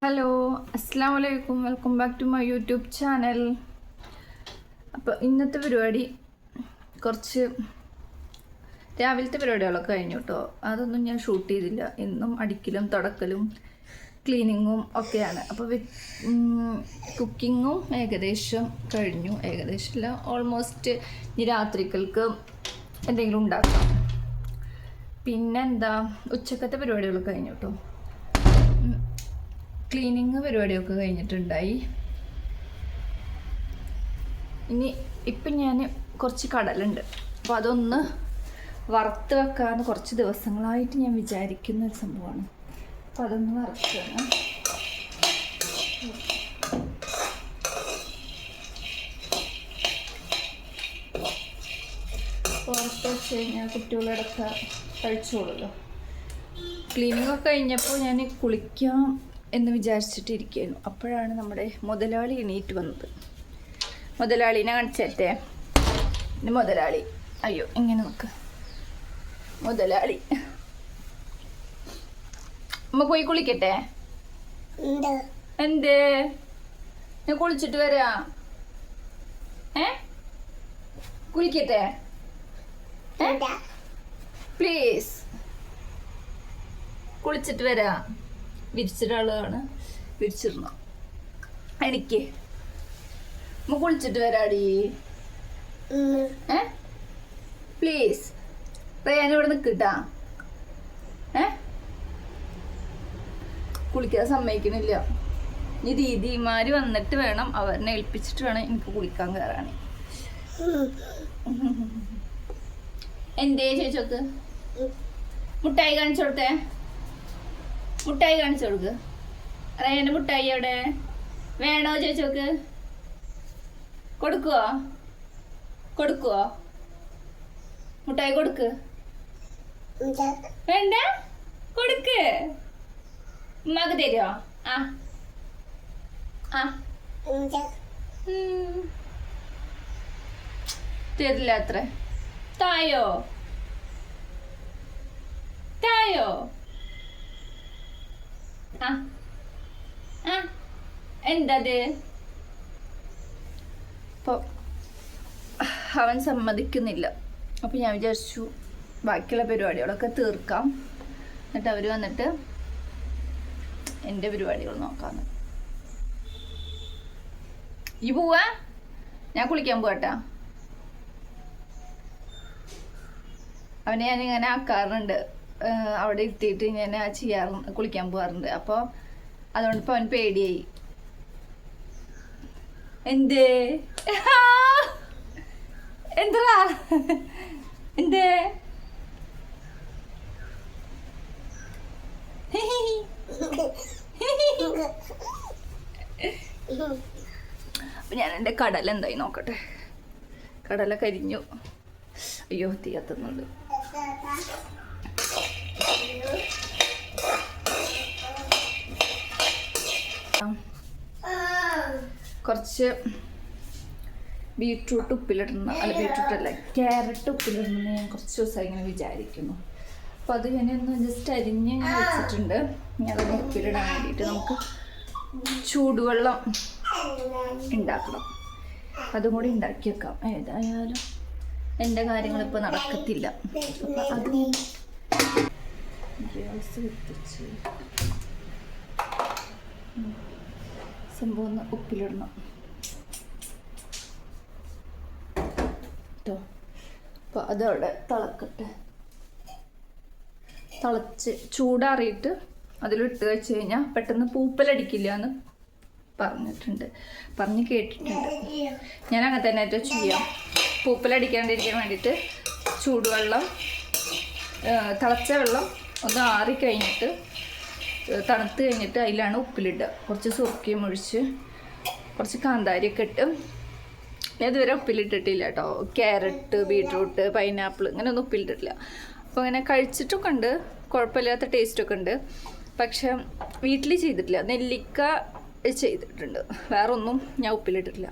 Hello, അസ്സാം വലൈക്കും. Welcome back to my YouTube channel. അപ്പോൾ ഇന്നത്തെ പരിപാടി കുറച്ച് രാവിലത്തെ പരിപാടികളൊക്കെ കഴിഞ്ഞു കേട്ടോ. അതൊന്നും ഞാൻ ഷൂട്ട് ചെയ്തില്ല. ഇന്നും അടിക്കലും തുടക്കലും ക്ലീനിങ്ങും ഒക്കെയാണ്. അപ്പോൾ കുക്കിങ്ങും ഏകദേശം കഴിഞ്ഞു. ഏകദേശമില്ല, ഓൾമോസ്റ്റ്. ഇനി രാത്രികൾക്ക് എന്തെങ്കിലും ഉണ്ടാക്കാം. പിന്നെന്താ, ഉച്ചക്കത്തെ പരിപാടികളൊക്കെ കഴിഞ്ഞു കേട്ടോ. ക്ലീനിങ് പരിപാടിയൊക്കെ കഴിഞ്ഞിട്ടുണ്ടായി. ഇപ്പം ഞാൻ കുറച്ച് കടലുണ്ട്, അപ്പോൾ അതൊന്ന് വറുത്ത് വെക്കാമെന്ന് കുറച്ച് ദിവസങ്ങളായിട്ട് ഞാൻ വിചാരിക്കുന്ന ഒരു സംഭവമാണ്. അപ്പോൾ അതൊന്ന് വറുക്കണം. വറുത്ത് വെച്ച് കഴിഞ്ഞാൽ കുട്ടികളടക്കം കഴിച്ചോളൂല്ലോ. ക്ലീനിങ് ഒക്കെ കഴിഞ്ഞപ്പോൾ ഞാൻ കുളിക്കാം എന്ന് വിചാരിച്ചിട്ടിരിക്കുന്നു. അപ്പോഴാണ് നമ്മുടെ മുതലാളി എണീറ്റ് വന്നത്. മുതലാളിനെ കാണിച്ചേറ്റേ. മുതലാളി, അയ്യോ ഇങ്ങനെ നോക്ക്. മുതലാളി, അമ്മ പോയി കുളിക്കട്ടെ? എന്തേ? ഞാൻ കുളിച്ചിട്ട് വരാ. കുളിക്കട്ടെ പ്ലീസ്? കുളിച്ചിട്ട് വരാ. വിരിച്ചിട്ടാളാണ്, വിരിച്ചിരുന്നോ? എനിക്ക് കുളിച്ചിട്ട് വരാടി. പ്ലീസ് ഞാനിവിടെ നിൽക്കട്ടാ. കുളിക്കാൻ സമ്മതിക്കണില്ല. ഇനി ദീദിമാര് വന്നിട്ട് വേണം, അവരെ ഏൽപ്പിച്ചിട്ട് വേണം എനിക്ക് കുളിക്കാൻ കയറാൻ. എന്തേ ചേച്ചോക്ക് മുട്ടായി കാണിച്ചു കൊടുത്തേ. മുട്ടായി കാണിച്ചു കൊടുക്ക്. റേൻ്റെ മുട്ടായി എവിടെ? വേണോ ചോദിച്ചോക്ക്. കൊടുക്കുവോ? കൊടുക്കുവോ? മുട്ടായി കൊടുക്ക്. വേണ്ട, കൊടുക്ക്. ഉമ്മാക്ക് തരുമോ? തരില്ല അത്ര. തായോ തായോ. എന്തത്? അപ്പോൾ അവൻ സമ്മതിക്കുന്നില്ല. അപ്പോൾ ഞാൻ വിചാരിച്ചു ബാക്കിയുള്ള പരിപാടികളൊക്കെ തീർക്കാം, എന്നിട്ട് അവർ വന്നിട്ട് എൻ്റെ പരിപാടികൾ നോക്കാമെന്ന്. ഈ പോവാ? ഞാൻ കുളിക്കാൻ പോകട്ടാ. അവനെ ഞാനിങ്ങനെ ആക്കാറുണ്ട്, അവിടെ ഇരുത്തിയിട്ട് ഞാൻ ചെയ്യാറുണ്ട്, കുളിക്കാൻ പോകാറുണ്ട്. അപ്പോൾ അതുകൊണ്ട് ഇപ്പോൾ അവൻ പേടിയായി. എന്തേ എന്താ എന്തേ? അപ്പം ഞാൻ എൻ്റെ കടല എന്തായി നോക്കട്ടെ. കടല കരിഞ്ഞു. അയ്യോ, തീ കത്തുന്നുണ്ട്. കുറച്ച് ബീട്രൂട്ട് ഉപ്പിലിടണം. അല്ല, ബീട്രൂട്ട് അല്ല, ക്യാരറ്റ് ഉപ്പിലിടണം ഞാൻ കുറച്ച് ദിവസമായി ഇങ്ങനെ വിചാരിക്കുന്നു. അപ്പോൾ അത് ഞാനൊന്ന് ജസ്റ്റ് അരിഞ്ഞ് വെച്ചിട്ടുണ്ട്. ഞാൻ അതൊന്ന് ഉപ്പിലിടാൻ വേണ്ടിയിട്ട് നമുക്ക് ചൂടുവെള്ളം ഉണ്ടാക്കണം. അതും കൂടി ഉണ്ടാക്കി വെക്കാം. ഏതായാലും എൻ്റെ കാര്യങ്ങളിപ്പോൾ നടക്കത്തില്ല. അപ്പം അത് ഗ്യാസ് കത്തിച്ച് സംഭവം ഒന്ന് ഉപ്പിലിടണം കേട്ടോ. അപ്പോൾ അതവിടെ തിളക്കട്ടെ. തിളച്ച് ചൂടാറിയിട്ട് അതിലിട്ട് വെച്ച് കഴിഞ്ഞാൽ പെട്ടെന്ന് പൂപ്പലടിക്കില്ല എന്ന് പറഞ്ഞ് കേട്ടിട്ടുണ്ട്. ഞാൻ അങ്ങനെ തന്നെ ഏറ്റവും ചെയ്യാം. പൂപ്പലടിക്കാണ്ടിരിക്കാൻ വേണ്ടിയിട്ട് ചൂടുവെള്ളം, തിളച്ച വെള്ളം ഒന്ന് ആറിക്കഴിഞ്ഞിട്ട്, തണുത്ത് കഴിഞ്ഞിട്ട് അതിലാണ് ഉപ്പിലിടുക. കുറച്ച് സുർക്കയും ഒഴിച്ച് കുറച്ച് കാന്താരിയൊക്കെ ഇട്ട്. ഞാൻ ഇതുവരെ ഉപ്പിലിട്ടിട്ടില്ല കേട്ടോ. ക്യാരറ്റ്, ബീട്രൂട്ട്, പൈനാപ്പിൾ ഇങ്ങനെയൊന്നും ഉപ്പിലിട്ടിട്ടില്ല. അപ്പോൾ അങ്ങനെ കഴിച്ചിട്ടൊക്കെ ഉണ്ട്, കുഴപ്പമില്ലാത്ത ടേസ്റ്റൊക്കെ ഉണ്ട്. പക്ഷെ വീട്ടിൽ ചെയ്തിട്ടില്ല. നെല്ലിക്ക ചെയ്തിട്ടുണ്ട്, വേറെ ഒന്നും ഞാൻ ഉപ്പിലിട്ടിട്ടില്ല.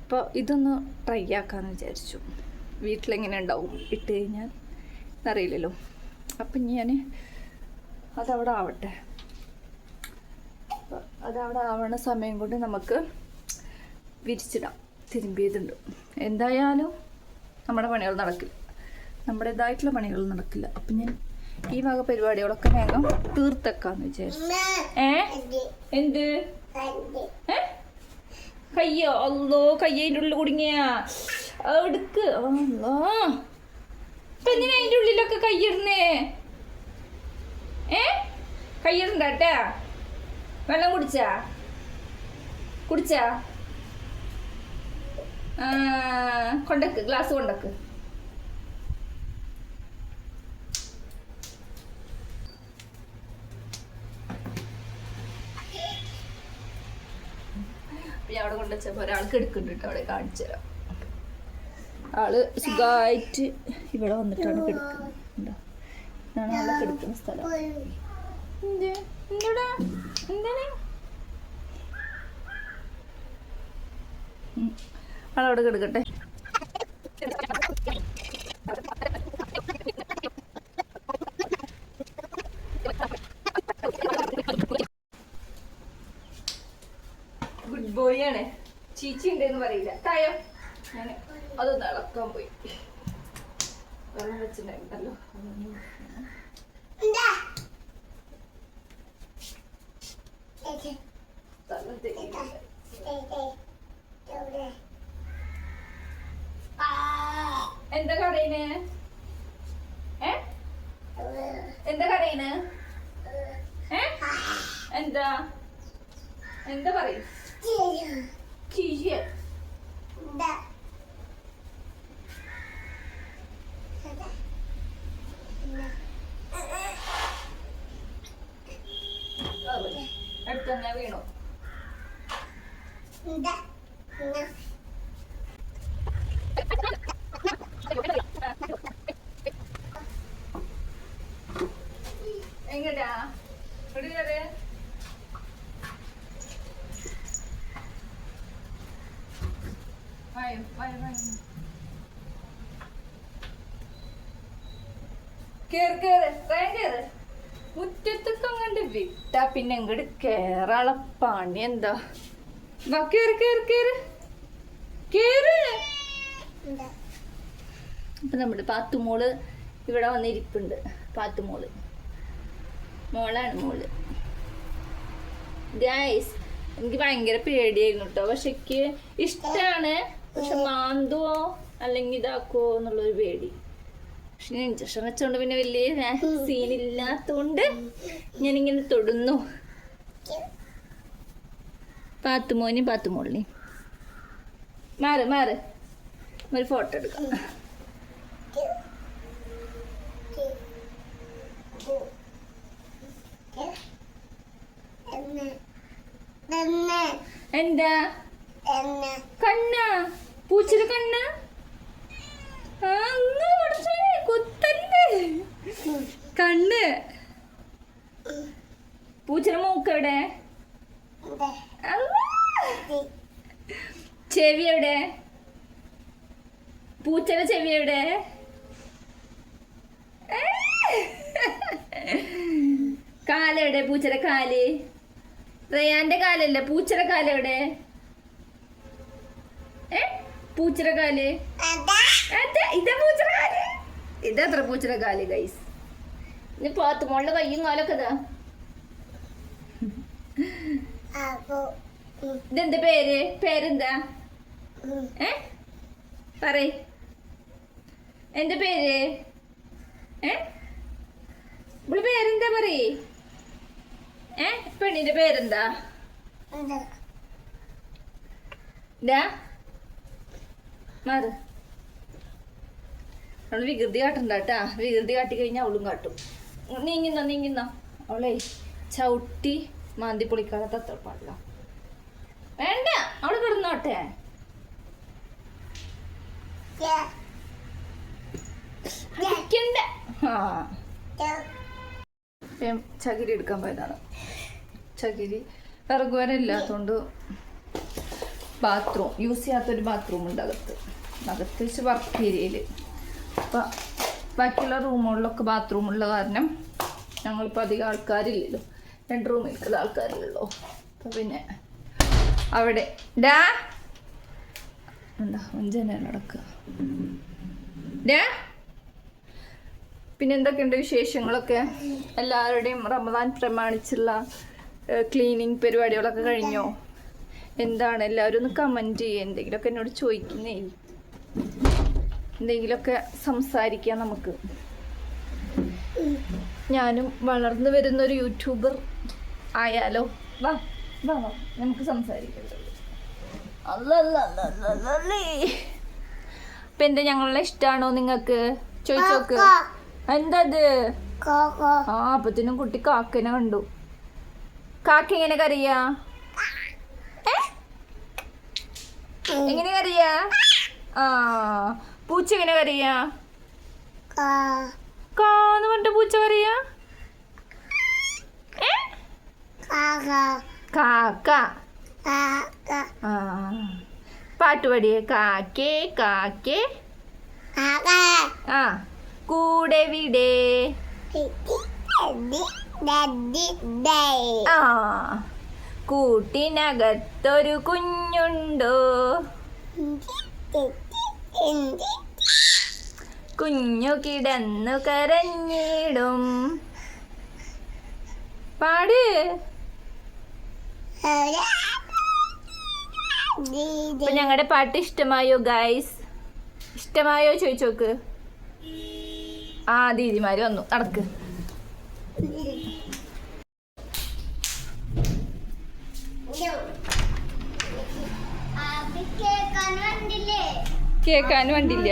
അപ്പോൾ ഇതൊന്ന് ട്രൈ ആക്കാമെന്ന് വിചാരിച്ചു. വീട്ടിലെങ്ങനെ ഉണ്ടാവും ഇട്ട് കഴിഞ്ഞാൽ എന്നറിയില്ലല്ലോ. അപ്പം ഞാൻ അതവിടെ ആവട്ടെ. അതവിടെ ആവണ സമയം കൊണ്ട് നമുക്ക് വിരിച്ചിടാം. തിരുമ്പിയതുണ്ട്. എന്തായാലും നമ്മുടെ പണികൾ നടക്കില്ല, നമ്മുടേതായിട്ടുള്ള പണികൾ നടക്കില്ല. അപ്പം ഞാൻ ഈ വക പരിപാടികളൊക്കെ വേഗം തീർത്തെക്കാന്ന് വിചാരിച്ചു. എന്ത് കയ്യോ? അല്ലോ, കയ്യതിൻ്റെ ഉള്ളിൽ കുടുങ്ങിയ എടുക്ക്. അല്ലോ, ഇപ്പൊ എന്തിനാ അതിൻ്റെ ഉള്ളിലൊക്കെ കയ്യിടുന്നേ? കയ്യിടണ്ടാട്ടാ. വെള്ളം കുടിച്ചാ കൊണ്ടക്ക്, ഗ്ലാസ് കൊണ്ടക്ക്. ഞാൻ അവിടെ കൊണ്ടുവച്ചപ്പോ ഒരാൾക്ക് എടുക്കുന്നുണ്ട്. അവിടെ കാണിച്ചു തരാം. ആള് സുഖമായിട്ട് ഇവിടെ വന്നിട്ടാണ് കിടക്കുന്നത്. ഇതാണ് ആളെ കിടക്കുന്ന സ്ഥലം. ആളവിടെ കിടക്കട്ടെ. ഗുഡ് ബോയ് ആണ്. ചീച്ചി ഉണ്ടെന്ന് പറയില്ല. തായോ ഞാൻ അതൊന്ന് ഇളക്കാൻ പോയി. വെള്ളം വെച്ചിട്ടുണ്ടായിരുന്നല്ലോ. എന്താ കടയിന്? എന്താ കടയിന്? എന്താ എന്താ പറയും? അടുത്തന്നെ വീണു. എങ്ങടാ ഇവിടെ? മുറ്റത്തൊക്കെ അങ്ങോട്ട് വിട്ടാ പിന്നെ ഇങ്ങോട്ട് കേറാള പണി എന്താ? വാ കേറ് കേറ് കേറ് കേറ്. അപ്പൊ നമ്മുടെ പാത്തുമോള് ഇവിടെ വന്നിരിപ്പുണ്ട്. പാത്തുമോള് മോളാണ് മോള്. ഗൈസ്, എനിക്ക് ഭയങ്കര പേടിയായിരുന്നു കേട്ടോ. പക്ഷെ എനിക്ക് ഇഷ്ടമാണ്. പക്ഷെ മാന്തുവോ അല്ലെങ്കിൽ ഇതാക്കുവോ എന്നുള്ളൊരു പേടി. പക്ഷെ ഞാൻ ഇഞ്ചക്ഷൻ വെച്ചോണ്ട് പിന്നെ വലിയ സീനില്ലാത്തോണ്ട് ഞാനിങ്ങനെ തൊടുന്നു. പാത്തുമോനെയും പാത്തുമോളിനെയും മാറ് ഒരു ഫോട്ടോ എടുക്കാം. എന്താ കണ്ണ? പൂച്ചയുടെ കണ്ണ? കുത്തല്ലേ കണ്ണ്? പൂച്ചയുടെ മൂക്ക് എവിടെ? ചെവി എവിടെ? പൂച്ചയുടെ ചെവി എവിടെ? കാലെവിടെ? പൂച്ചയുടെ കാല്? റയാന്റെ കാലല്ലേ, പൂച്ചയുടെ കാലെവിടെ? പൂച്ചയുടെ കാല് ഇതാ പൂച്ചയുടെ കാല്. ഇതത്ര പൂച്ചയുടെ കാല് ഗൈസ്. ഇനി പാത്തുമോളുടെ കയ്യും കാലൊക്കെ ഇതാ. ഇതെന്താ പേരെന്താ? പറയ്, എന്താ പേര്? ഇവിടെ പേരെന്താ പറയ്. പെണ്ണിന്റെ പേരെന്താ? മാറ്. അവള് വികൃതി കാട്ടണ്ടാട്ടാ. വികൃതി കാട്ടി കഴിഞ്ഞാൽ അവളും കാട്ടും. നീങ്ങുന്ന അവളെ ചവിട്ടി മാന്തി പൊളിക്കാതെ തത്ര പാടില്ല. വേണ്ട, അവള് കിടന്നോട്ടെ. ചകിരി എടുക്കാൻ പോയതാണ്. ചകിരി വിറകുവര ഇല്ലാത്തോണ്ട് ബാത്റൂം യൂസ് ചെയ്യാത്തൊരു ബാത്റൂം ഉണ്ട് അകത്ത് വെച്ച് വർക്ക് ഏരിയയിൽ. അപ്പം ബാക്കിയുള്ള റൂമുകളിലൊക്കെ ബാത്റൂമുള്ള കാരണം ഞങ്ങളിപ്പോൾ അധികം ആൾക്കാരില്ലല്ലോ. 2 റൂമിലേക്കുള്ള ആൾക്കാരില്ലല്ലോ. പിന്നെ അവിടെ ഡാ എന്താ ജനലടക്കുക ഡാ. പിന്നെ എന്തൊക്കെയുണ്ട് വിശേഷങ്ങളൊക്കെ? എല്ലാവരുടെയും റമദാൻ പ്രമാണിച്ചുള്ള ക്ലീനിങ് പരിപാടികളൊക്കെ കഴിഞ്ഞോ? എന്താണ് എല്ലാവരും ഒന്ന് കമൻറ്റ് ചെയ്യുക. എന്തെങ്കിലുമൊക്കെ എന്നോട് ചോദിക്കുന്നേ, എന്തെങ്കിലുമൊക്കെ സംസാരിക്കാം നമുക്ക്. ഞാനും വളർന്നു വരുന്നൊരു യൂട്യൂബർ ആയാലോ? വാ വാ വാ നമുക്ക് സംസാരിക്കാം. ഇപ്പം എന്താ ഞങ്ങളെ ഇഷ്ടമാണോ നിങ്ങൾക്ക്? ചോദിച്ചോക്ക്. എന്താ അത്? ആ അപ്പത്തിനും കുട്ടി കാക്കനെ കണ്ടു. കാക്ക എങ്ങനെ കറിയാ? എങ്ങനെ കറിയാ? ആ പൂച്ച എങ്ങനെ കറിയാ? കാന്ന് പറഞ്ഞിട്ട് പൂച്ച കറിയാ? കാക്ക. ആ പാട്ട് പാടിയേ. കാക്കേ കാക്കേ ആ കൂടെ വിടേ. ആ കൂട്ടിനകത്തൊരു കുഞ്ഞുണ്ടോ, കുഞ്ഞു കിടന്നു കരഞ്ഞിടും. പാട്. ഇപ്പൊ ഞങ്ങളുടെ പാട്ട് ഇഷ്ടമായോ ഗൈസ്? ഇഷ്ടമായോ ചോദിച്ചോക്ക്. ആ ദീദിമാര് വന്നു. നടക്ക്. കേക്കാൻ വണ്ടില്ല.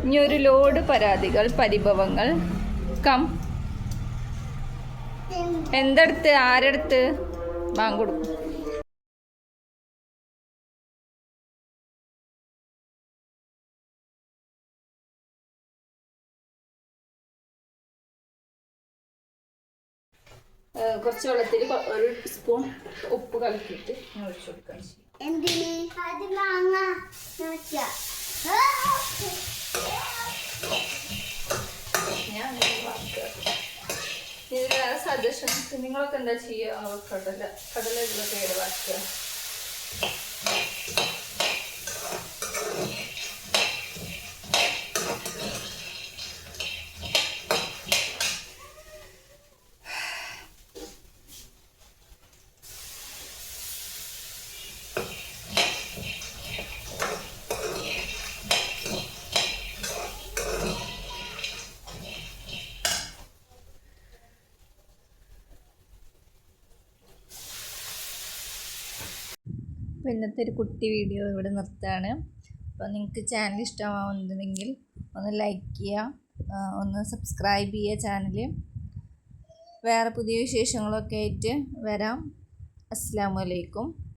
ഇനി ഒരു ലോഡ് പരാതികൾ പരിഭവങ്ങൾ. കം. എന്തെടുത്ത്? ആരെടുത്ത്? ബാങ്കൊടുക്കും. കുറച്ച് വെള്ളത്തിൽ ഒരു സ്പൂൺ ഉപ്പ് കലക്കിയിട്ട് ഞാൻ ഒഴിച്ചു കൊടുക്കാം. ഇതിൽ വേറെ സജഷൻസ് നിങ്ങളൊക്കെ എന്താ ചെയ്യുക? കടല ഇതിലൊക്കെ ഇടവാക്കുക. അപ്പോൾ ഇന്നത്തെ ഒരു കുട്ടി വീഡിയോ ഇവിടെ നിർത്തുകയാണ്. അപ്പോൾ നിങ്ങൾക്ക് ചാനൽ ഇഷ്ടമാവുന്നുണ്ടെങ്കിൽ ഒന്ന് ലൈക്ക് ചെയ്യുക, ഒന്ന് സബ്സ്ക്രൈബ് ചെയ്യുക ചാനൽ. വേറെ പുതിയ വിശേഷങ്ങളൊക്കെ ആയിട്ട് വരാം. അസ്സലാമു അലൈക്കും.